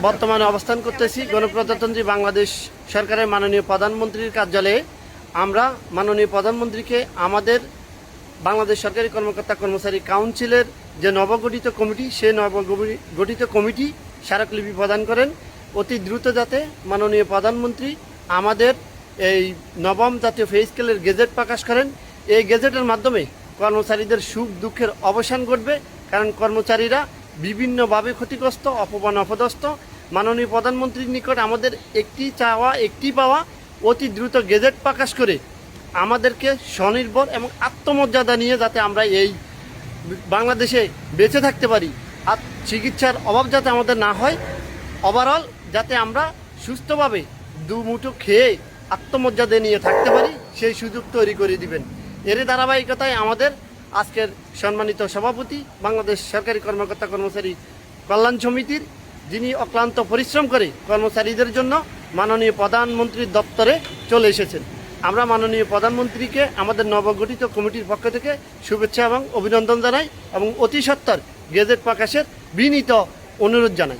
বর্তমানে অবস্থান করতেছি গণপ্রজাতন্ত্রী বাংলাদেশ সরকারের মাননীয় প্রধানমন্ত্রীর কার্যালয়ে। আমরা মাননীয় প্রধানমন্ত্রীকে আমাদের বাংলাদেশ সরকারি কর্মকর্তা কর্মচারী কাউন্সিলের যে নবগঠিত কমিটি, সেই নবগঠিত কমিটি স্মারকলিপি প্রদান করেন। অতি দ্রুত যাতে মাননীয় প্রধানমন্ত্রী আমাদের এই নবম জাতীয় পে স্কেলের গেজেট প্রকাশ করেন। এই গেজেটের মাধ্যমে কর্মচারীদের সুখ দুঃখের অবসান ঘটবে, কারণ কর্মচারীরা বিভিন্নভাবে ক্ষতিগ্রস্ত, অপমান অপদস্থ। মাননীয় প্রধানমন্ত্রীর নিকট আমাদের একটি চাওয়া, একটি পাওয়া, অতি দ্রুত গেজেট প্রকাশ করে আমাদেরকে স্বনির্ভর এবং আত্মমর্যাদা নিয়ে যাতে আমরা এই বাংলাদেশে বেঁচে থাকতে পারি, আর চিকিৎসার অভাব যাতে আমাদের না হয়, ওভারঅল যাতে আমরা সুস্থভাবে দুমুঠো খেয়ে আত্মমর্যাদা নিয়ে থাকতে পারি, সেই সুযোগ তৈরি করে দিবেন। এর ধারাবাহিকতায় আমাদের আজকের সম্মানিত সভাপতি বাংলাদেশ সরকারি কর্মকর্তা কর্মচারী কল্যাণ সমিতির, যিনি অক্লান্ত পরিশ্রম করে কর্মচারীদের জন্য মাননীয় প্রধানমন্ত্রীর দপ্তরে চলে এসেছেন। আমরা মাননীয় প্রধানমন্ত্রীকে আমাদের নবগঠিত কমিটির পক্ষ থেকে শুভেচ্ছা এবং অভিনন্দন জানাই এবং অতি সত্বর গেজেট প্রকাশের বিনীত অনুরোধ জানাই।